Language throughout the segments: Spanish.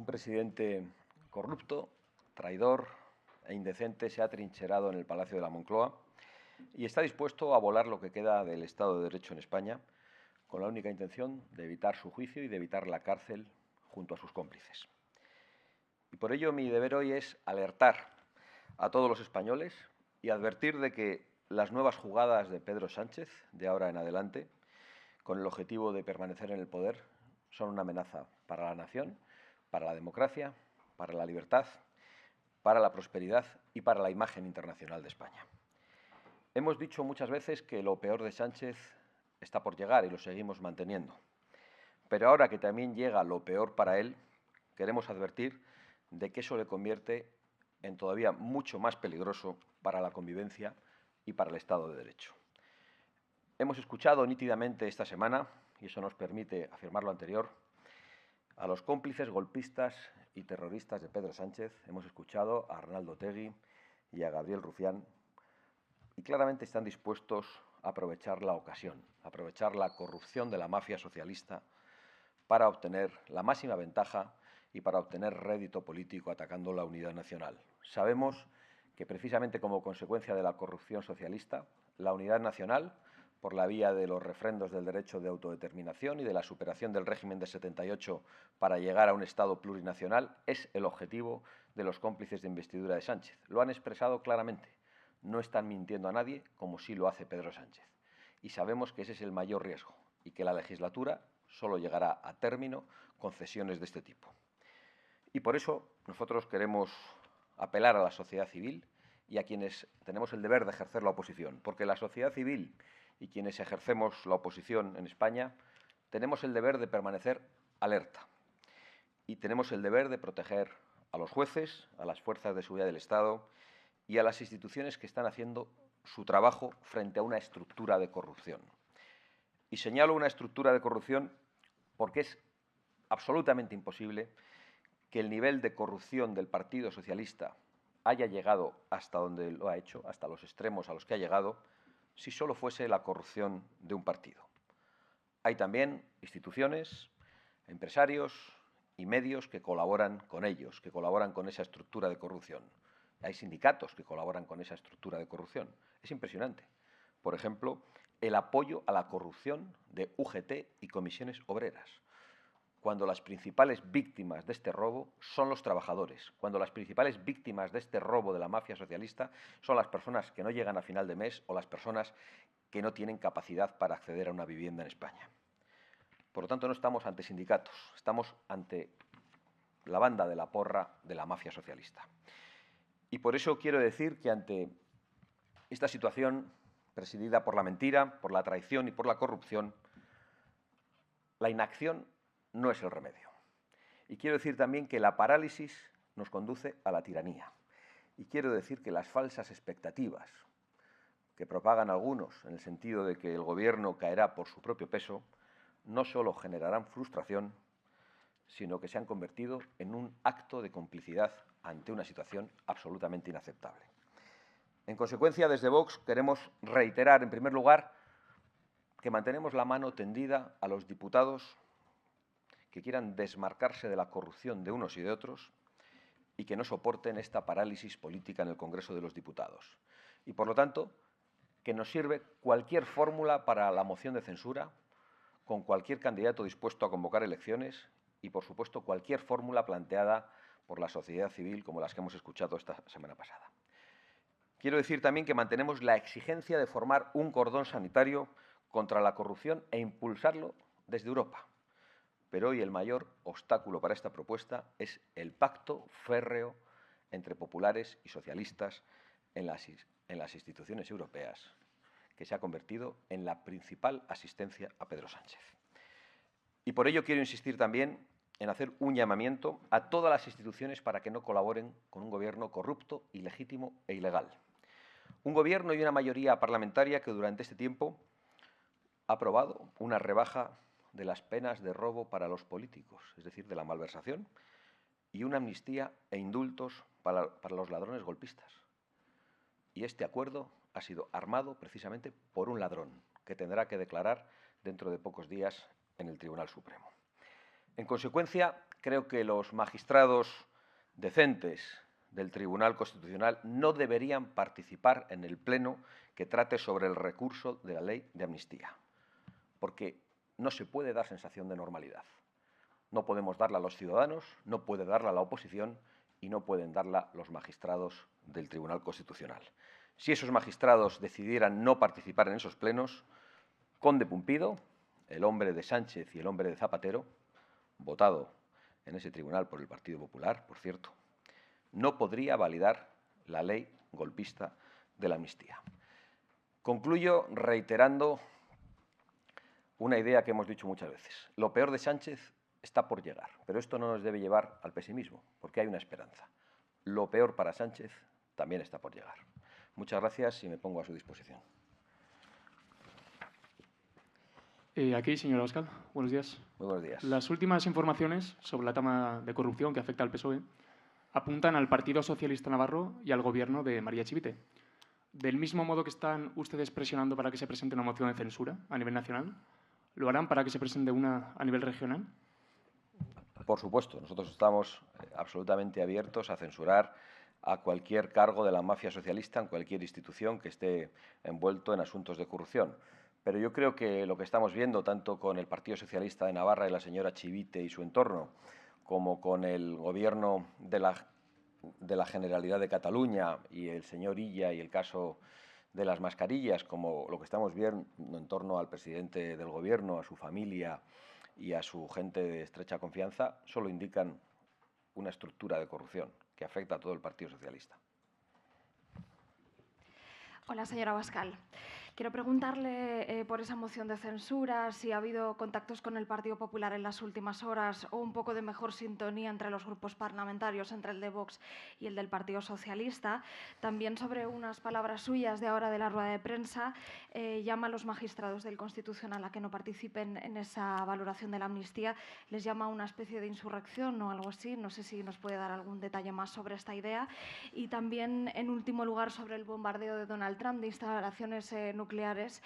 Un presidente corrupto, traidor e indecente se ha trincherado en el Palacio de la Moncloa y está dispuesto a volar lo que queda del Estado de Derecho en España con la única intención de evitar su juicio y de evitar la cárcel junto a sus cómplices. Y por ello mi deber hoy es alertar a todos los españoles y advertir de que las nuevas jugadas de Pedro Sánchez, de ahora en adelante, con el objetivo de permanecer en el poder, son una amenaza para la nación, para la democracia, para la libertad, para la prosperidad y para la imagen internacional de España. Hemos dicho muchas veces que lo peor de Sánchez está por llegar y lo seguimos manteniendo. Pero ahora que también llega lo peor para él, queremos advertir de que eso le convierte en todavía mucho más peligroso para la convivencia y para el Estado de Derecho. Hemos escuchado nítidamente esta semana, y eso nos permite afirmar lo anterior, a los cómplices golpistas y terroristas de Pedro Sánchez. Hemos escuchado a Arnaldo Otegi y a Gabriel Rufián, y claramente están dispuestos a aprovechar la ocasión, a aprovechar la corrupción de la mafia socialista para obtener la máxima ventaja y para obtener rédito político atacando la unidad nacional. Sabemos que precisamente como consecuencia de la corrupción socialista, la unidad nacional, por la vía de los refrendos del derecho de autodeterminación y de la superación del régimen de 78 para llegar a un Estado plurinacional, es el objetivo de los cómplices de investidura de Sánchez. Lo han expresado claramente. No están mintiendo a nadie como sí lo hace Pedro Sánchez. Y sabemos que ese es el mayor riesgo y que la legislatura solo llegará a término con cesiones de este tipo. Y por eso nosotros queremos apelar a la sociedad civil y a quienes tenemos el deber de ejercer la oposición, porque la sociedad civil y quienes ejercemos la oposición en España tenemos el deber de permanecer alerta y tenemos el deber de proteger a los jueces, a las fuerzas de seguridad del Estado y a las instituciones que están haciendo su trabajo frente a una estructura de corrupción. Y señalo una estructura de corrupción porque es absolutamente imposible que el nivel de corrupción del Partido Socialista haya llegado hasta donde lo ha hecho, hasta los extremos a los que ha llegado, si solo fuese la corrupción de un partido. Hay también instituciones, empresarios y medios que colaboran con ellos, que colaboran con esa estructura de corrupción. Hay sindicatos que colaboran con esa estructura de corrupción. Es impresionante. Por ejemplo, el apoyo a la corrupción de UGT y comisiones obreras, cuando las principales víctimas de este robo son los trabajadores, cuando las principales víctimas de este robo de la mafia socialista son las personas que no llegan a final de mes o las personas que no tienen capacidad para acceder a una vivienda en España. Por lo tanto, no estamos ante sindicatos, estamos ante la banda de la porra de la mafia socialista. Y por eso quiero decir que ante esta situación presidida por la mentira, por la traición y por la corrupción, la inacción no es el remedio. Y quiero decir también que la parálisis nos conduce a la tiranía. Y quiero decir que las falsas expectativas que propagan algunos en el sentido de que el gobierno caerá por su propio peso, no solo generarán frustración, sino que se han convertido en un acto de complicidad ante una situación absolutamente inaceptable. En consecuencia, desde Vox queremos reiterar, en primer lugar, que mantenemos la mano tendida a los diputados que quieran desmarcarse de la corrupción de unos y de otros y que no soporten esta parálisis política en el Congreso de los Diputados. Y, por lo tanto, que nos sirve cualquier fórmula para la moción de censura, con cualquier candidato dispuesto a convocar elecciones y, por supuesto, cualquier fórmula planteada por la sociedad civil como las que hemos escuchado esta semana pasada. Quiero decir también que mantenemos la exigencia de formar un cordón sanitario contra la corrupción e impulsarlo desde Europa. Pero hoy el mayor obstáculo para esta propuesta es el pacto férreo entre populares y socialistas en las instituciones europeas, que se ha convertido en la principal asistencia a Pedro Sánchez. Y por ello quiero insistir también en hacer un llamamiento a todas las instituciones para que no colaboren con un gobierno corrupto, ilegítimo e ilegal. Un gobierno y una mayoría parlamentaria que durante este tiempo ha aprobado una rebaja de las penas de robo para los políticos, es decir, de la malversación, y una amnistía e indultos para los ladrones golpistas. Y este acuerdo ha sido armado precisamente por un ladrón, que tendrá que declarar dentro de pocos días en el Tribunal Supremo. En consecuencia, creo que los magistrados decentes del Tribunal Constitucional no deberían participar en el pleno que trate sobre el recurso de la ley de amnistía, porque no se puede dar sensación de normalidad. No podemos darla a los ciudadanos, no puede darla a la oposición y no pueden darla los magistrados del Tribunal Constitucional. Si esos magistrados decidieran no participar en esos plenos, Conde Pumpido, el hombre de Sánchez y el hombre de Zapatero, votado en ese tribunal por el Partido Popular, por cierto, no podría validar la ley golpista de la amnistía. Concluyo reiterando una idea que hemos dicho muchas veces. Lo peor de Sánchez está por llegar, pero esto no nos debe llevar al pesimismo, porque hay una esperanza. Lo peor para Sánchez también está por llegar. Muchas gracias y me pongo a su disposición. Aquí, señor Abascal. Buenos días. Muy buenos días. Las últimas informaciones sobre la trama de corrupción que afecta al PSOE apuntan al Partido Socialista Navarro y al Gobierno de María Chivite. Del mismo modo que están ustedes presionando para que se presente una moción de censura a nivel nacional, ¿lo harán para que se presente una a nivel regional? Por supuesto, nosotros estamos absolutamente abiertos a censurar a cualquier cargo de la mafia socialista en cualquier institución que esté envuelto en asuntos de corrupción. Pero yo creo que lo que estamos viendo, tanto con el Partido Socialista de Navarra y la señora Chivite y su entorno, como con el Gobierno de la Generalidad de Cataluña y el señor Illa y el caso de las mascarillas, como lo que estamos viendo en torno al presidente del Gobierno, a su familia y a su gente de estrecha confianza, solo indican una estructura de corrupción que afecta a todo el Partido Socialista. Hola, señora Abascal. Quiero preguntarle por esa moción de censura, si ha habido contactos con el Partido Popular en las últimas horas o un poco de mejor sintonía entre los grupos parlamentarios, entre el de Vox y el del Partido Socialista. También sobre unas palabras suyas de ahora de la rueda de prensa, llama a los magistrados del Constitucional a que no participen en esa valoración de la amnistía. Les llama una especie de insurrección o algo así. No sé si nos puede dar algún detalle más sobre esta idea. Y también, en último lugar, sobre el bombardeo de Donald Trump de instalaciones nucleares,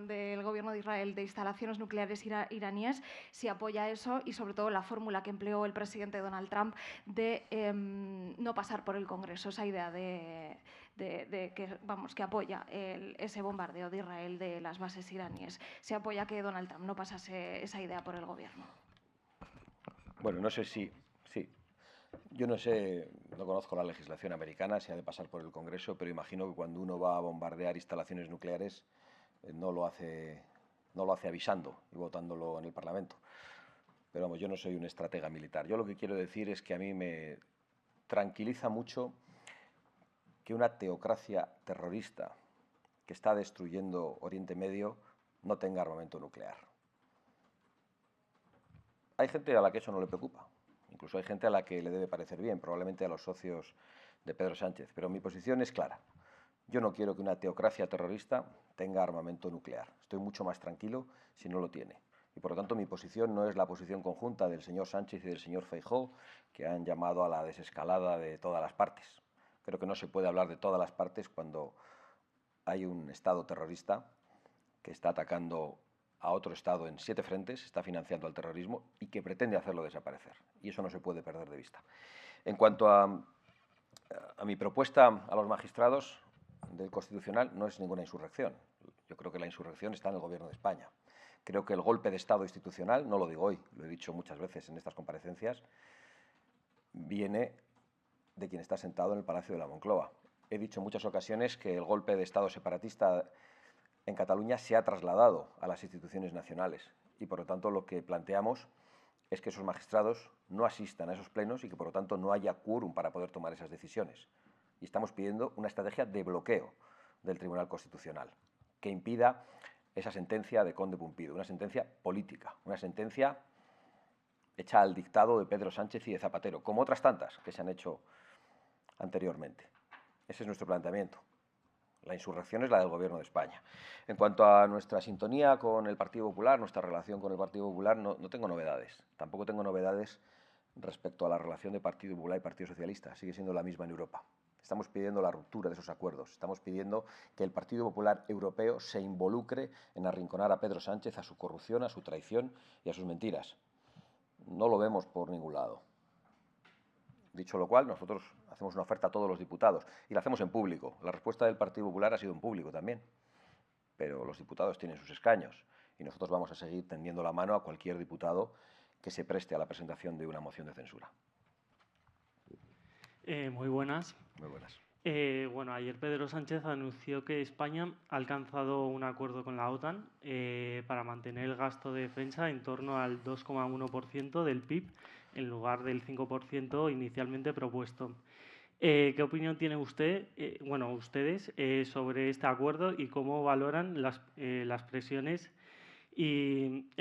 del gobierno de Israel de instalaciones nucleares iraníes, si apoya eso y sobre todo la fórmula que empleó el presidente Donald Trump de no pasar por el Congreso, esa idea que apoya ese bombardeo de Israel de las bases iraníes. Se apoya que Donald Trump no pasase esa idea por el gobierno. Bueno, no sé si... Sí. Yo no sé, no conozco la legislación americana, si ha de pasar por el Congreso, pero imagino que cuando uno va a bombardear instalaciones nucleares no lo hace avisando y votándolo en el Parlamento. Pero vamos, yo no soy un estratega militar. Yo lo que quiero decir es que a mí me tranquiliza mucho que una teocracia terrorista que está destruyendo Oriente Medio no tenga armamento nuclear. Hay gente a la que eso no le preocupa. Incluso hay gente a la que le debe parecer bien, probablemente a los socios de Pedro Sánchez. Pero mi posición es clara. Yo no quiero que una teocracia terrorista tenga armamento nuclear. Estoy mucho más tranquilo si no lo tiene. Y por lo tanto mi posición no es la posición conjunta del señor Sánchez y del señor Feijóo, que han llamado a la desescalada de todas las partes. Creo que no se puede hablar de todas las partes cuando hay un Estado terrorista que está atacando a otro Estado en 7 frentes, está financiando al terrorismo y que pretende hacerlo desaparecer. Y eso no se puede perder de vista. En cuanto a mi propuesta a los magistrados del Constitucional, no es ninguna insurrección. Yo creo que la insurrección está en el Gobierno de España. Creo que el golpe de Estado institucional, no lo digo hoy, lo he dicho muchas veces en estas comparecencias, viene de quien está sentado en el Palacio de la Moncloa. He dicho en muchas ocasiones que el golpe de Estado separatista en Cataluña se ha trasladado a las instituciones nacionales y, por lo tanto, lo que planteamos es que esos magistrados no asistan a esos plenos y que, por lo tanto, no haya quórum para poder tomar esas decisiones. Y estamos pidiendo una estrategia de bloqueo del Tribunal Constitucional que impida esa sentencia de Conde Pumpido, una sentencia política, una sentencia hecha al dictado de Pedro Sánchez y de Zapatero, como otras tantas que se han hecho anteriormente. Ese es nuestro planteamiento. La insurrección es la del Gobierno de España. En cuanto a nuestra sintonía con el Partido Popular, nuestra relación con el Partido Popular, no tengo novedades. Tampoco tengo novedades respecto a la relación de Partido Popular y Partido Socialista. Sigue siendo la misma en Europa. Estamos pidiendo la ruptura de esos acuerdos. Estamos pidiendo que el Partido Popular Europeo se involucre en arrinconar a Pedro Sánchez, a su corrupción, a su traición y a sus mentiras. No lo vemos por ningún lado. Dicho lo cual, nosotros hacemos una oferta a todos los diputados y la hacemos en público. La respuesta del Partido Popular ha sido en público también, pero los diputados tienen sus escaños y nosotros vamos a seguir tendiendo la mano a cualquier diputado que se preste a la presentación de una moción de censura. Muy buenas. Muy buenas. Bueno, ayer Pedro Sánchez anunció que España ha alcanzado un acuerdo con la OTAN para mantener el gasto de defensa en torno al 2,1% del PIB en lugar del 5% inicialmente propuesto. ¿Qué opinión tiene usted, ustedes, sobre este acuerdo y cómo valoran las presiones y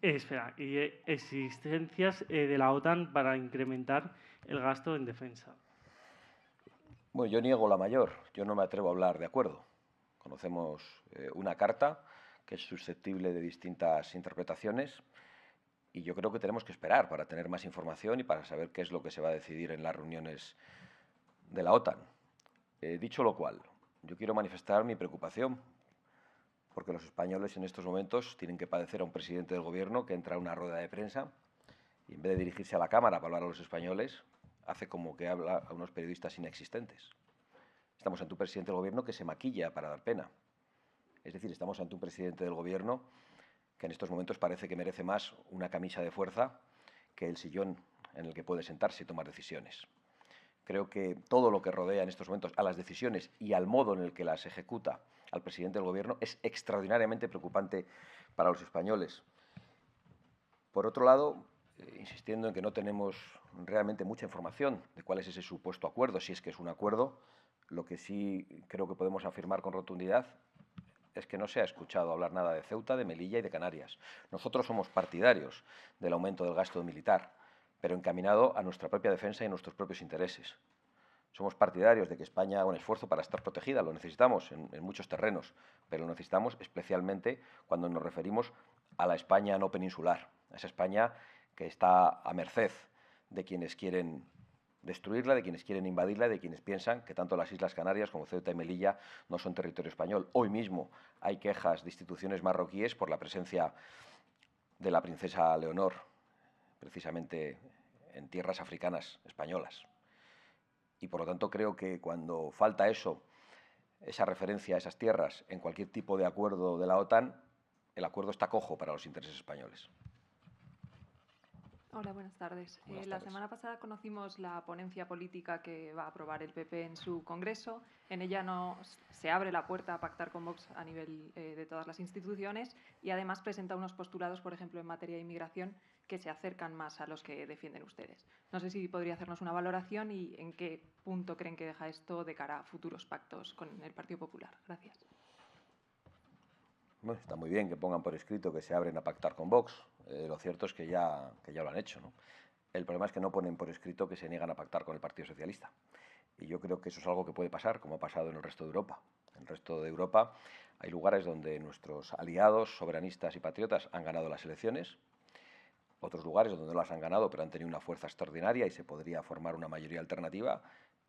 existencias de la OTAN para incrementar el gasto en defensa? Bueno, yo niego la mayor. Yo no me atrevo a hablar de acuerdo. Conocemos una carta que es susceptible de distintas interpretaciones y yo creo que tenemos que esperar para tener más información y para saber qué es lo que se va a decidir en las reuniones de la OTAN. Dicho lo cual, yo quiero manifestar mi preocupación porque los españoles en estos momentos tienen que padecer a un presidente del gobierno que entra a una rueda de prensa y en vez de dirigirse a la Cámara para hablar a los españoles, hace como que habla a unos periodistas inexistentes. Estamos ante un presidente del gobierno que se maquilla para dar pena. Es decir, estamos ante un presidente del gobierno que en estos momentos parece que merece más una camisa de fuerza que el sillón en el que puede sentarse y tomar decisiones. Creo que todo lo que rodea en estos momentos a las decisiones y al modo en el que las ejecuta al presidente del gobierno es extraordinariamente preocupante para los españoles. Por otro lado, insistiendo en que no tenemos realmente mucha información de cuál es ese supuesto acuerdo, si es que es un acuerdo, lo que sí creo que podemos afirmar con rotundidad es que no se ha escuchado hablar nada de Ceuta, de Melilla y de Canarias. Nosotros somos partidarios del aumento del gasto militar, pero encaminado a nuestra propia defensa y a nuestros propios intereses. Somos partidarios de que España haga un esfuerzo para estar protegida, lo necesitamos en muchos terrenos, pero lo necesitamos especialmente cuando nos referimos a la España no peninsular, a esa España que está a merced de quienes quieren destruirla, de quienes quieren invadirla, de quienes piensan que tanto las Islas Canarias como Ceuta y Melilla no son territorio español. Hoy mismo hay quejas de instituciones marroquíes por la presencia de la princesa Leonor, precisamente en tierras africanas españolas. Y por lo tanto creo que cuando falta eso, esa referencia a esas tierras en cualquier tipo de acuerdo de la OTAN, el acuerdo está cojo para los intereses españoles. Hola, buenas tardes. Buenas La tardes. semana pasada conocimos la ponencia política que va a aprobar el PP en su Congreso. En ella se abre la puerta a pactar con Vox a nivel de todas las instituciones y además presenta unos postulados, por ejemplo, en materia de inmigración, que se acercan más a los que defienden ustedes. No sé si podría hacernos una valoración y en qué punto creen que deja esto de cara a futuros pactos con el Partido Popular. Gracias. Bueno, está muy bien que pongan por escrito que se abren a pactar con Vox. Lo cierto es que ya lo han hecho, ¿no? El problema es que no ponen por escrito que se niegan a pactar con el Partido Socialista. Y yo creo que eso es algo que puede pasar, como ha pasado en el resto de Europa. En el resto de Europa hay lugares donde nuestros aliados soberanistas y patriotas han ganado las elecciones, otros lugares donde no las han ganado pero han tenido una fuerza extraordinaria y se podría formar una mayoría alternativa,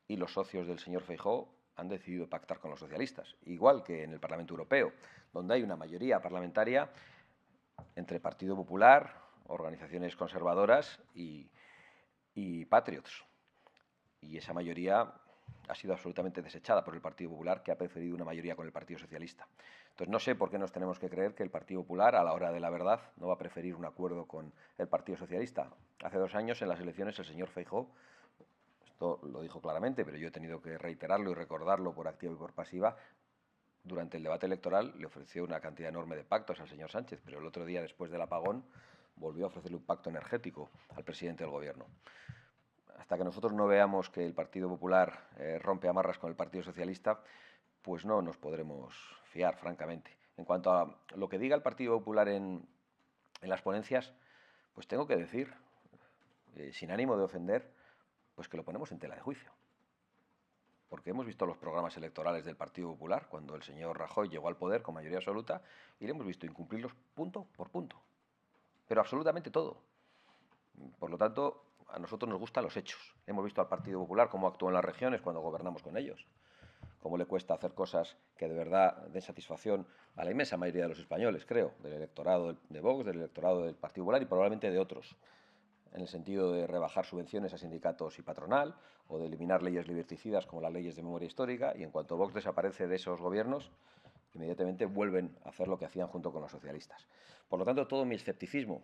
y los socios del señor Feijóo han decidido pactar con los socialistas, igual que en el Parlamento Europeo, donde hay una mayoría parlamentaria entre Partido Popular, organizaciones conservadoras y patriots. Y esa mayoría ha sido absolutamente desechada por el Partido Popular, que ha preferido una mayoría con el Partido Socialista. Entonces, no sé por qué nos tenemos que creer que el Partido Popular, a la hora de la verdad, no va a preferir un acuerdo con el Partido Socialista. Hace 2 años, en las elecciones, el señor Feijóo, esto lo dijo claramente, pero yo he tenido que reiterarlo y recordarlo por activa y por pasiva, durante el debate electoral le ofreció una cantidad enorme de pactos al señor Sánchez, pero el otro día, después del apagón, volvió a ofrecerle un pacto energético al presidente del Gobierno. Hasta que nosotros no veamos que el Partido Popular rompe amarras con el Partido Socialista, pues no nos podremos fiar, francamente. En cuanto a lo que diga el Partido Popular en las ponencias, pues tengo que decir, sin ánimo de ofender, pues que lo ponemos en tela de juicio. Porque hemos visto los programas electorales del Partido Popular cuando el señor Rajoy llegó al poder con mayoría absoluta y le hemos visto incumplirlos punto por punto. Pero absolutamente todo. Por lo tanto, a nosotros nos gustan los hechos. Hemos visto al Partido Popular cómo actuó en las regiones cuando gobernamos con ellos, cómo le cuesta hacer cosas que de verdad den satisfacción a la inmensa mayoría de los españoles, creo, del electorado de Vox, del electorado del Partido Popular y probablemente de otros, en el sentido de rebajar subvenciones a sindicatos y patronal o de eliminar leyes liberticidas como las leyes de memoria histórica, y en cuanto Vox desaparece de esos gobiernos, inmediatamente vuelven a hacer lo que hacían junto con los socialistas. Por lo tanto, todo mi escepticismo,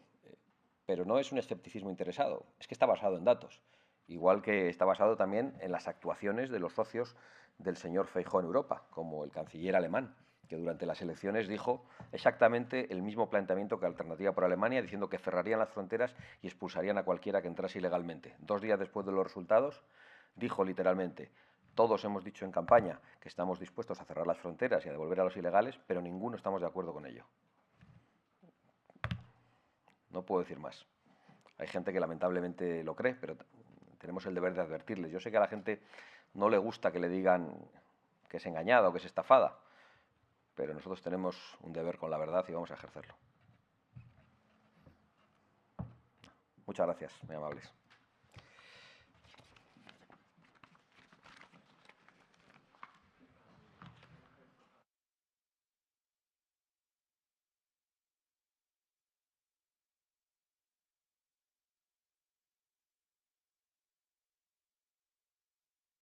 pero no es un escepticismo interesado, es que está basado en datos, igual que está basado también en las actuaciones de los socios del señor Feijóo en Europa, como el canciller alemán, que durante las elecciones dijo exactamente el mismo planteamiento que Alternativa por Alemania, diciendo que cerrarían las fronteras y expulsarían a cualquiera que entrase ilegalmente. 2 días después de los resultados, dijo literalmente: todos hemos dicho en campaña que estamos dispuestos a cerrar las fronteras y a devolver a los ilegales, pero ninguno estamos de acuerdo con ello. No puedo decir más. Hay gente que lamentablemente lo cree, pero tenemos el deber de advertirles. Yo sé que a la gente no le gusta que le digan que es engañada o que es estafada, pero nosotros tenemos un deber con la verdad y vamos a ejercerlo. Muchas gracias, muy amables.